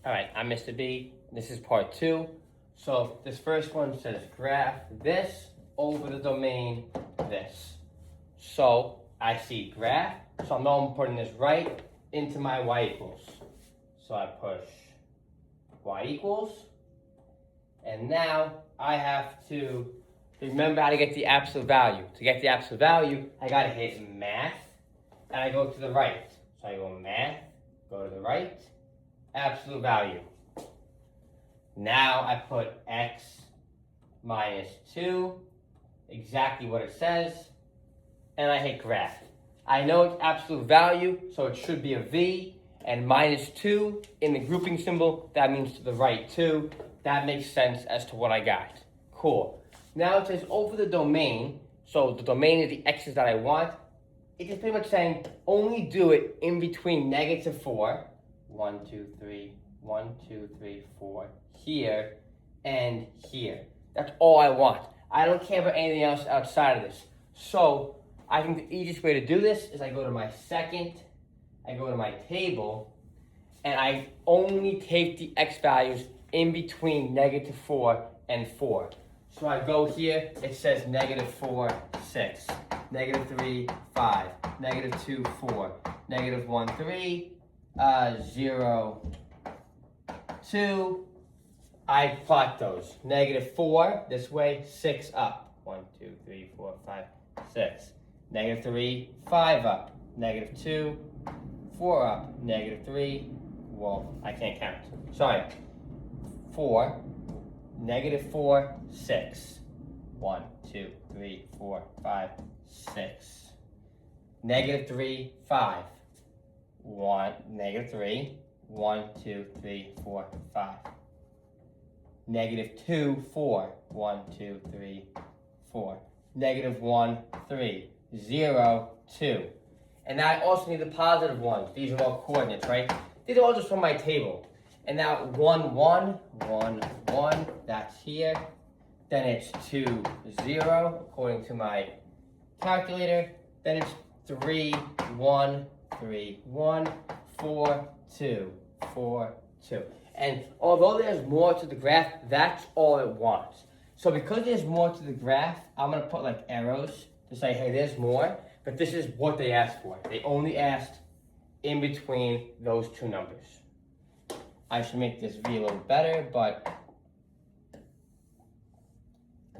All right, I'm Mr. B. This is part 2. So this first one says graph this over the domain this. So I see graph, so I know I'm putting this right into my y equals. So I push y equals, and now I have to remember how to get the absolute value. To get the absolute value, I gotta hit math, and I go to the right. So I go math, go to the right, absolute value. Now I put x minus 2, exactly what it says, and I hit graph. I know it's absolute value, so it should be a v, and minus 2 in the grouping symbol, that means to the right 2. That makes sense as to what I got. Cool. Now it says over the domain, so the domain is the x's that I want. It's just pretty much saying only do it in between -4, 1, 2, 3, 1, 2, 3, 4, here and here. That's all I want. I don't care about anything else outside of this. So I think the easiest way to do this is I go to my second, I go to my table, and I only take the x values in between -4 and 4. So I go here, it says -4, 6, -3, 5, -2, 4, -1, 3, 0, 2. I plot those. -4 this way, 6 up. 1, 2, 3, 4, 5, 6. -3, 5 up. -2, 4 up. -3, well, I can't count. Sorry. 4, -4, 6. 1, 2, 3, 4, 5, 6. -3, 5. 1, -3, 1, 2, 3, 4, 5. -2, 4. 1, 2, 3, 4. -1, 3. 0, 2. And now I also need the positive ones. These are all coordinates, right? These are all just from my table. And now 1, 1, 1, 1, that's here. Then it's 2, 0, according to my calculator. Then it's 3, 1, 3, 1, 4, 2, 4, 2. And although there's more to the graph, that's all it wants. So because there's more to the graph, I'm gonna put like arrows to say, hey, there's more, but this is what they asked for. They only asked in between those two numbers. I should make this V a little better, but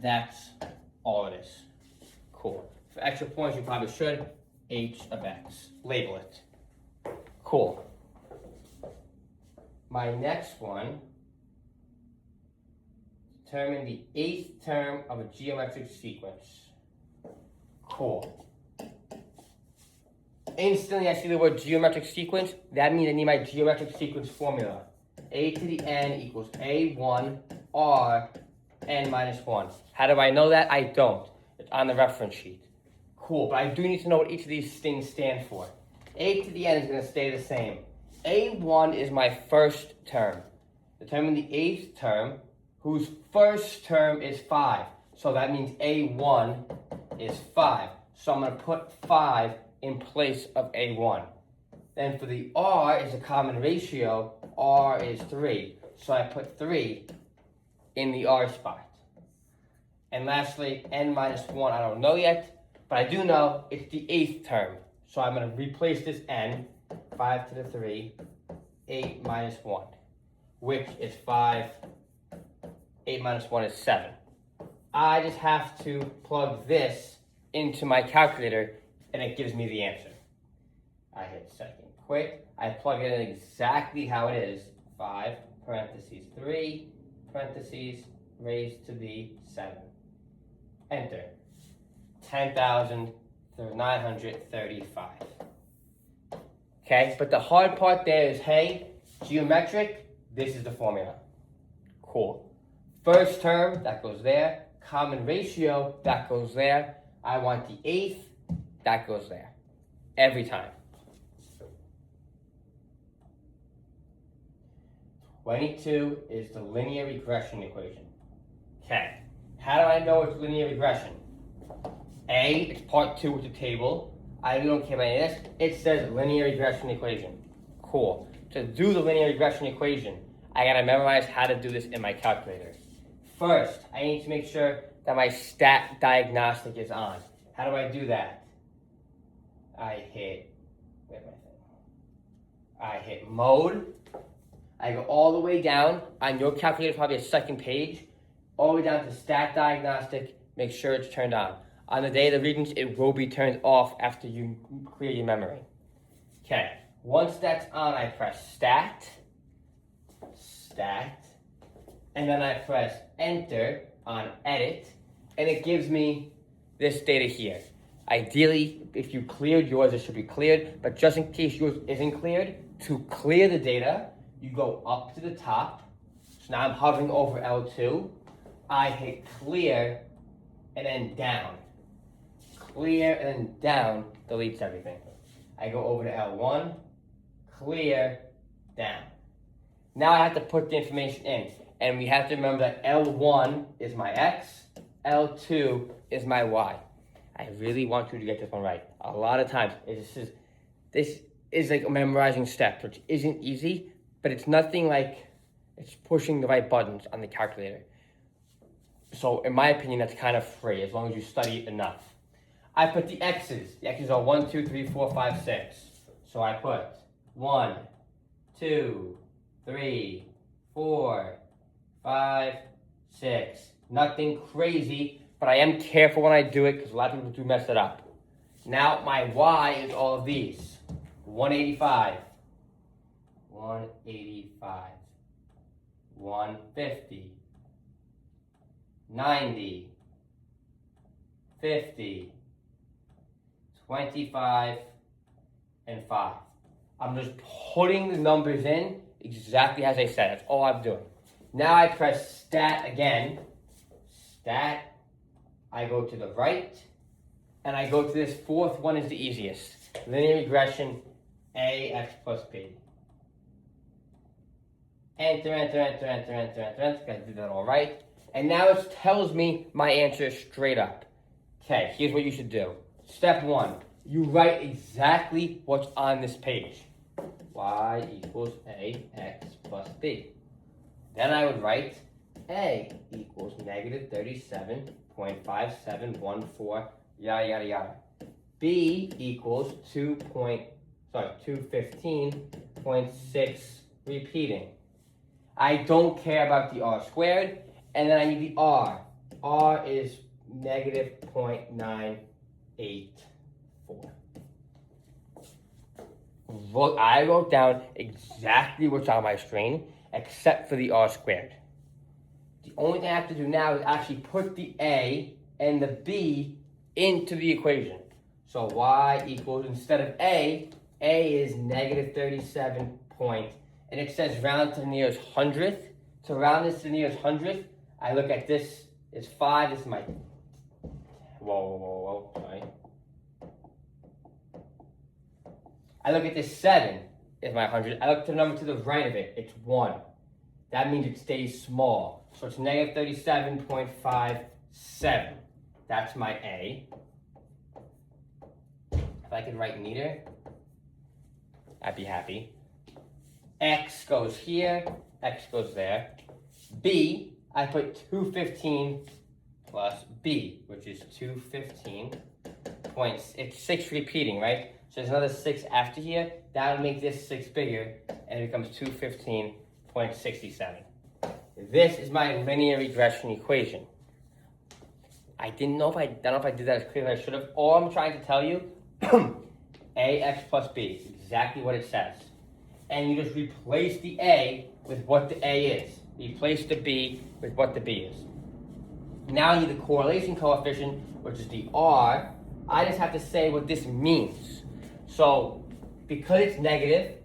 that's all it is. Cool. For extra points, you probably should h of x. Label it. Cool. My next one, determine the 8th term of a geometric sequence. Cool. Instantly I see the word geometric sequence. That means I need my geometric sequence formula. A to the n equals a1 r n minus 1. How do I know that? I don't. It's on the reference sheet. Cool, but I do need to know what each of these things stand for. A to the n is going to stay the same. A1 is my first term. Determine the 8th term, whose first term is 5. So that means A1 is 5. So I'm going to put 5 in place of A1. Then for the R is a common ratio. R is 3. So I put 3 in the R spot. And lastly, n minus 1, I don't know yet, but I do know it's the 8th term. So I'm going to replace this n, 5 to the 3, 8 minus 1, which is 5. 8 minus 1 is 7. I just have to plug this into my calculator, and it gives me the answer. I hit second quick. I plug it in exactly how it is. 5, parentheses 3, parentheses, raised to the 7. Enter. 10,935. Okay, but the hard part there is, hey, geometric, this is the formula. Cool. First term, that goes there. Common ratio, that goes there. I want the 8th, that goes there. Every time. 22 is the linear regression equation. Okay, how do I know it's linear regression? A, it's part 2 with the table. I don't care about any of this. It says linear regression equation. Cool. To do the linear regression equation, I gotta memorize how to do this in my calculator. First, I need to make sure that my stat diagnostic is on. How do I do that? I hit mode. I go all the way down. On your calculator, probably a second page. All the way down to stat diagnostic. Make sure it's turned on. On the day of the Regents, it will be turned off after you clear your memory. Okay, once that's on, I press stat, and then I press enter on edit, and it gives me this data here. Ideally, if you cleared yours, it should be cleared, but just in case yours isn't cleared, to clear the data, you go up to the top. So now I'm hovering over L2. I hit clear and then down. Clear and then down deletes everything. I go over to L1, clear, down. Now I have to put the information in. And we have to remember that L1 is my X, L2 is my Y. I really want you to get this one right. A lot of times, this is like memorizing steps, which isn't easy, but it's nothing like it's pushing the right buttons on the calculator. So in my opinion, that's kind of free, as long as you study it enough. I put the X's. The X's are 1, 2, 3, 4, 5, 6. So I put 1, 2, 3, 4, 5, 6. Nothing crazy, but I am careful when I do it because a lot of people do mess it up. Now my Y is all of these. 185, 185, 150, 90, 50, 25, and 5. I'm just putting the numbers in exactly as I said. That's all I'm doing. Now I press stat again. Stat. I go to the right. And I go to this fourth one is the easiest. Linear regression, AX plus B. Enter, enter, enter, enter, enter, enter, enter. Gotta do that all right. And now it tells me my answer straight up. Okay, here's what you should do. Step 1, you write exactly what's on this page. Y equals AX plus B. Then I would write A equals negative 37.5714, yada, yada, yada. B equals 215.6 repeating. I don't care about the R squared, and then I need the R. R is negative 0.984. Look, I wrote down exactly what's on my screen, except for the R squared. The only thing I have to do now is actually put the A and the B into the equation. So Y equals, instead of A is negative 37 point, and it says round to the nearest hundredth. To round this to the nearest hundredth, I look at this is 5, this is my, whoa, sorry. I look at this 7 is my 100. I look to the number to the right of it, it's 1. That means it stays small. So it's negative 37.57. That's my A. If I could write meter, I'd be happy. X goes here, X goes there. B, I put 215 plus B, which is 215 points. It's 6 repeating, right? So there's another 6 after here. That would make this 6 bigger, and it becomes 215.67. This is my linear regression equation. I don't know if I did that as clearly as I should have. All I'm trying to tell you, AX plus B is exactly what it says. And you just replace the A with what the A is. Replace the B with what the B is. Now I need the correlation coefficient, which is the R. I just have to say what this means. So, because it's negative,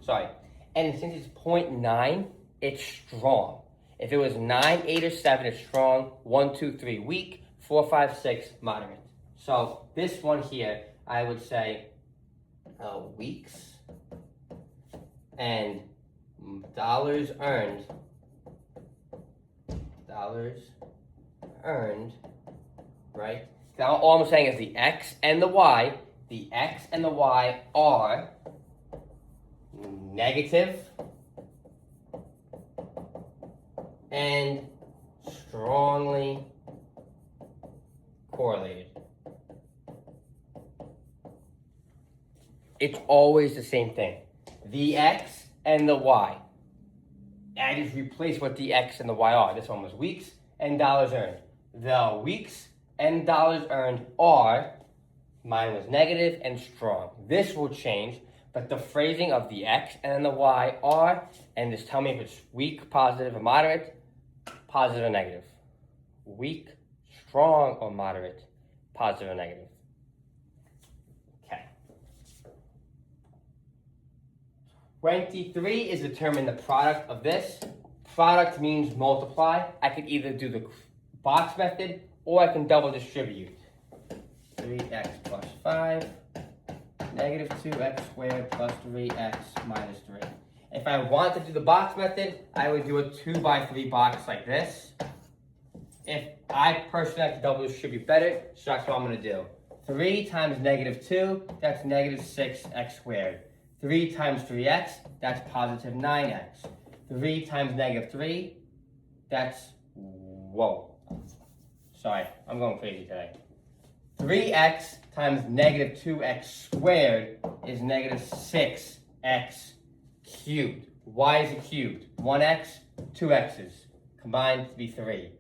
sorry. And since it's 0.9, it's strong. If it was 9, 8, or 7, it's strong. 1, 2, 3, weak. 4, 5, 6, moderate. So this one here, I would say weeks and dollars earned, right? Now all I'm saying is the X and the Y are negative and strongly correlated. It's always the same thing. The x and the y. I just replace what the x and the y are. This one was weeks and dollars earned. The weeks and dollars earned are, mine was negative and strong. This will change, but the phrasing of the x and the y are, and just tell me if it's weak, positive, or moderate, positive or negative. Weak, strong, or moderate, positive or negative. Okay. 23 is determine the product of this. Product means multiply. I could either do the box method or I can double distribute. 3x plus 5, negative 2x squared plus 3x minus 3. If I want to do the box method, I would do a 2 by 3 box like this. If I personally like to double distribute better, so that's what I'm going to do. 3 times negative 2, that's negative 6x squared. 3 times 3x, that's positive 9x. 3 times negative 3, that's, whoa. Sorry, I'm going crazy today. 3x times negative 2x squared is negative 6x cubed. Why is it cubed? 1x, 2 x's. Combined to be 3.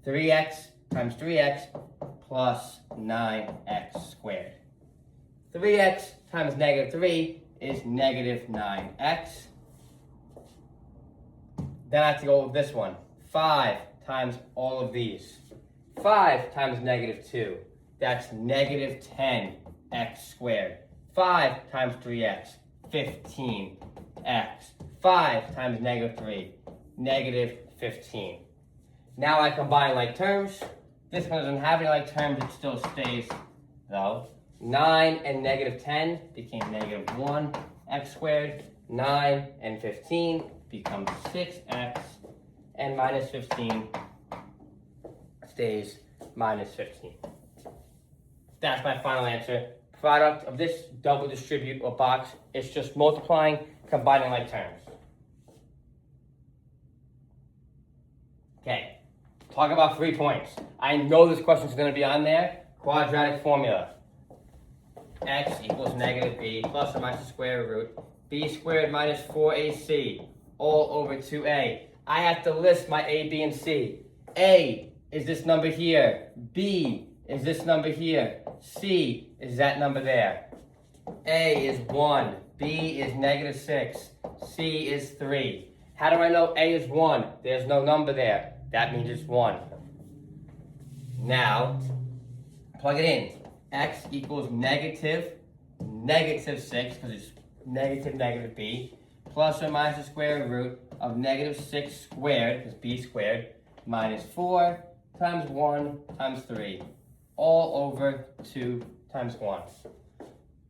3x times 3x plus 9x squared. 3x times negative 3 is negative 9x. Then I have to go with this one. 5 times all of these. 5 times negative 2. That's negative 10x squared. 5 times 3x, 15x. 5 times negative 3, negative 15. Now I combine like terms. This one doesn't have any like terms, it still stays though. 9 and negative 10 became negative 1x squared. 9 and 15 becomes 6x. And minus 15 stays minus 15. That's my final answer. Product of this double distribute or box is just multiplying, combining like terms. Okay, talk about 3 points. I know this question is going to be on there. Quadratic formula. X equals negative b plus or minus the square root. B squared minus 4ac all over 2a. I have to list my a, b, and c. A is this number here. B is this number here. C is that number there. A is 1. B is negative 6. C is 3. How do I know A is 1? There's no number there. That means it's 1. Now, plug it in. X equals negative 6, because it's negative b, plus or minus the square root of negative 6 squared, because b squared, minus 4 times 1 times 3, all over 2 times 1.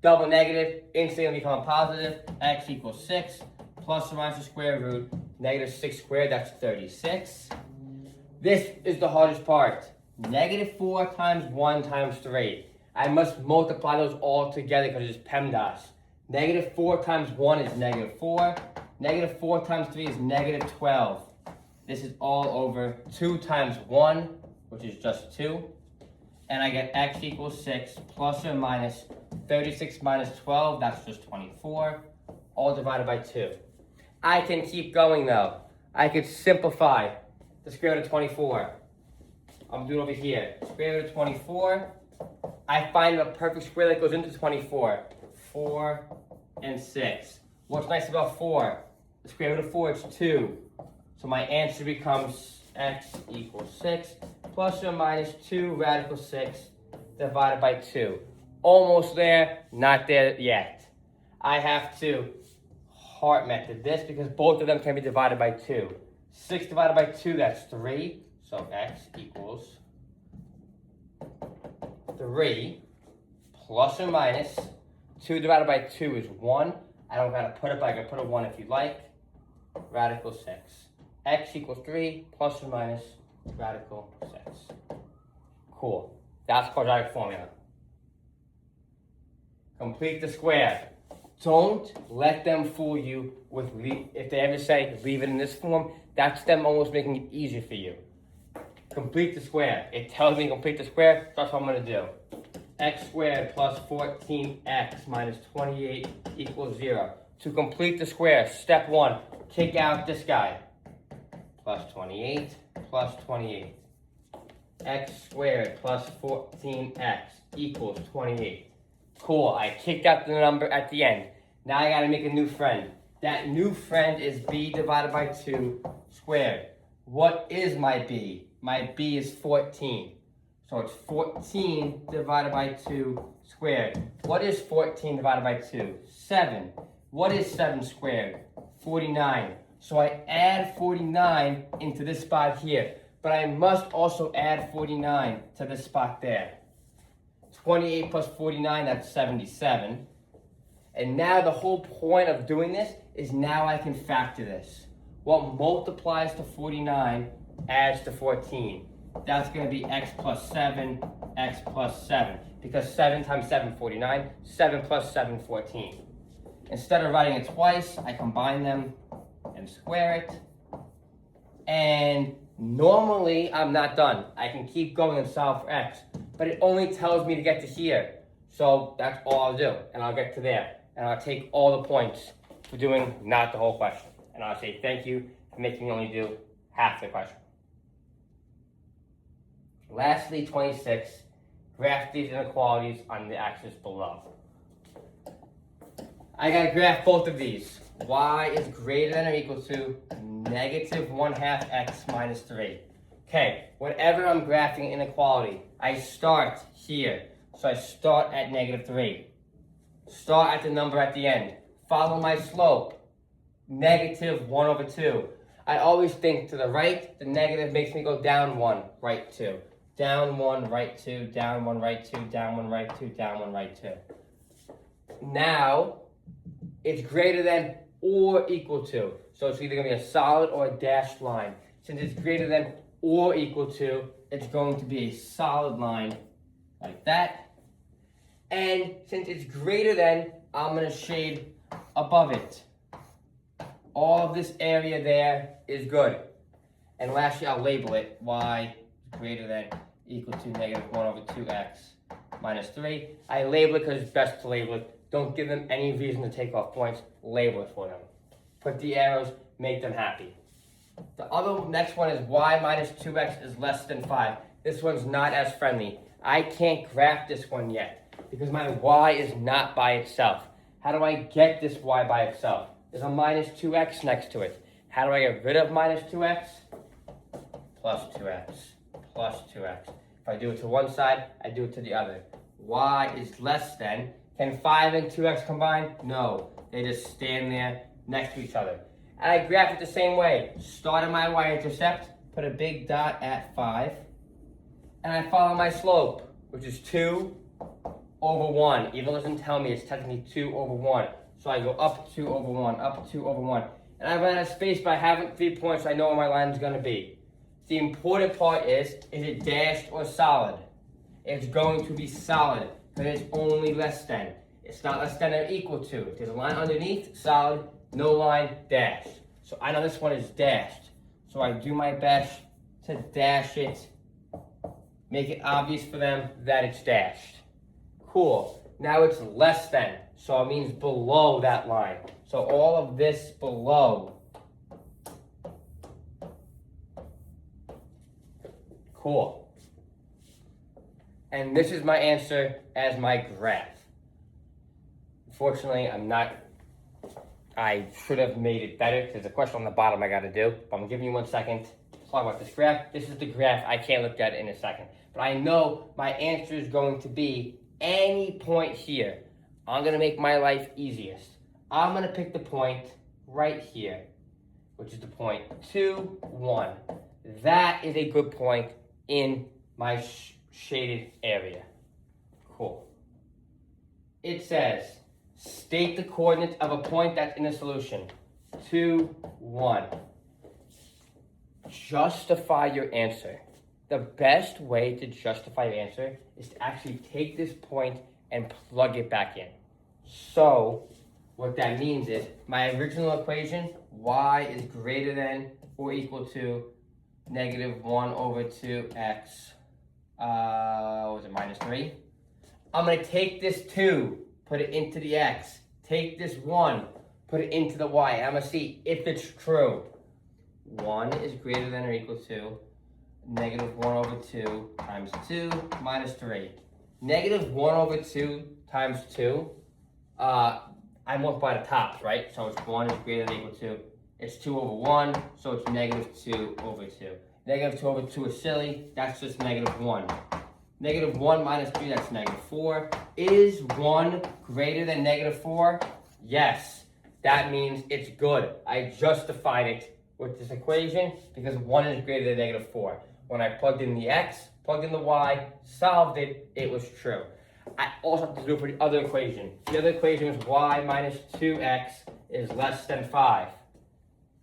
Double negative, instantly become positive. X equals 6, plus or minus the square root, negative 6 squared, that's 36. This is the hardest part. Negative 4 times 1 times 3. I must multiply those all together because it's PEMDAS. Negative 4 times 1 is negative 4. Negative 4 times 3 is negative 12. This is all over 2 times 1, which is just 2. And I get x equals 6 plus or minus 36 minus 12, that's just 24, all divided by 2. I can keep going though. I could simplify the square root of 24. I'm doing over here. Square root of 24. I find the perfect square that goes into 24. 4 and 6. What's nice about 4? The square root of 4 is 2. So my answer becomes x equals 6 plus or minus 2 radical 6 divided by 2. Almost there, not there yet. I have to heart method this because both of them can be divided by 2. 6 divided by 2, that's 3. So x equals 3 plus or minus 2 divided by 2 is 1. I don't gotta put it, but I can put a 1 if you like. Radical 6. X equals 3 plus or minus radical 6. Cool. That's quadratic formula. Complete the square. Don't let them fool you with, if they ever say, leave it in this form, that's them almost making it easier for you. Complete the square. It tells me to complete the square, that's what I'm gonna do. X squared plus 14x minus 28 equals 0. To complete the square, step 1, take out this guy. Plus 28 plus 28. X squared plus 14x equals 28. Cool, I kicked out the number at the end. Now I gotta make a new friend. That new friend is b divided by 2 squared. What is my b? My b is 14. So it's 14 divided by 2 squared. What is 14 divided by 2? 7. What is 7 squared? 49. So I add 49 into this spot here. But I must also add 49 to this spot there. 28 plus 49, that's 77. And now the whole point of doing this is now I can factor this. What multiplies to 49 adds to 14. That's going to be x plus 7, x plus 7. Because 7 times 7, 49. 7 plus 7, 14. Instead of writing it twice, I combine them and square it. And normally, I'm not done. I can keep going and solve for x. But it only tells me to get to here. So that's all I'll do. And I'll get to there. And I'll take all the points for doing not the whole question. And I'll say thank you for making me only do half the question. Lastly, 26. Graph these inequalities on the axis below. I gotta graph both of these. Y is greater than or equal to negative 1/2 x minus 3. Okay, whenever I'm graphing inequality, I start here. So I start at negative 3. Start at the number at the end. Follow my slope, negative 1/2. I always think to the right, the negative makes me go down 1, right 2. Down 1, right 2, down 1, right 2, down 1, right 2, down 1, right 2. Now, it's greater than or equal to. So it's either going to be a solid or a dashed line. Since it's greater than or equal to, it's going to be a solid line like that. And since it's greater than, I'm going to shade above it. All of this area there is good. And lastly, I'll label it y greater than equal to negative 1/2x minus 3. I label it because it's best to label it. Don't give them any reason to take off points. Label it for them. Put the arrows, make them happy. The other next one is y minus 2x is less than 5. This one's not as friendly. I can't graph this one yet because my y is not by itself. How do I get this y by itself? There's a minus 2x next to it. How do I get rid of minus 2x? Plus 2x, plus 2x. If I do it to one side, I do it to the other. Y is less than. Can 5 and 2x combine? No. They just stand there next to each other. And I graph it the same way. Start at my y-intercept, put a big dot at 5, and I follow my slope, which is 2/1. Even though it doesn't tell me, it's technically 2/1. So I go up 2/1, up 2/1. And I run out of space by having 3 points, so I know where my line is going to be. The important part is it dashed or solid? It's going to be solid, because it's only less than. It's not less than or equal to. If there's a line underneath, solid, no line, dashed. So I know this one is dashed. So I do my best to dash it, make it obvious for them that it's dashed. Cool. Now it's less than, so it means below that line. So all of this below. Cool. And this is my answer as my graph. Unfortunately, I should have made it better. There's a question on the bottom I got to do. But I'm giving you 1 second to talk about this graph. This is the graph. I can't look at it in a second. But I know my answer is going to be any point here. I'm going to make my life easiest. I'm going to pick the point right here, which is the point 2, 1. That is a good point in my shaded area. Cool. It says, state the coordinates of a point that's in a solution. 2, 1. Justify your answer. The best way to justify your answer is to actually take this point and plug it back in. So, what that means is my original equation, y is greater than or equal to negative 1 over 2x, what was it, minus 3? I'm going to take this 2, put it into the x. Take this 1, put it into the y. I'm going to see if it's true. 1 is greater than or equal to negative 1 over 2 times 2 minus 3. Negative 1 over 2 times 2, I multiply the tops, right? So it's 1 is greater than or equal to, it's 2 over 1, so it's negative 2 over 2. Negative 2 over 2 is silly, that's just negative 1. Negative 1 minus 3, that's negative 4. Is 1 greater than negative 4? Yes. That means it's good. I justified it with this equation because 1 is greater than negative 4. When I plugged in the x, plugged in the y, solved it, it was true. I also have to do it for the other equation. The other equation was y minus 2x is less than 5.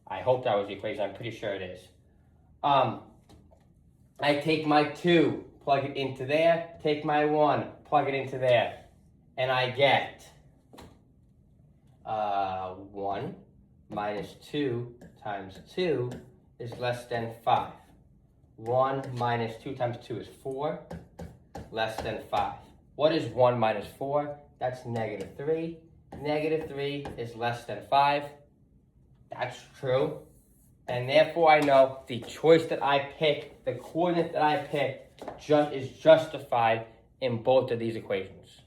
I hope that was the equation. I'm pretty sure it is. I take my 2, plug it into there, take my 1, plug it into there, and I get 1 minus 2 times 2 is less than 5. 1 minus 2 times 2 is 4, less than 5. What is 1 minus 4? That's negative 3. Negative 3 is less than 5. That's true. And therefore I know the choice that I picked, the coordinate that I picked, is justified in both of these equations.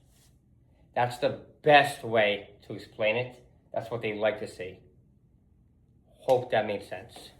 That's the best way to explain it. That's what they like to see. Hope that made sense.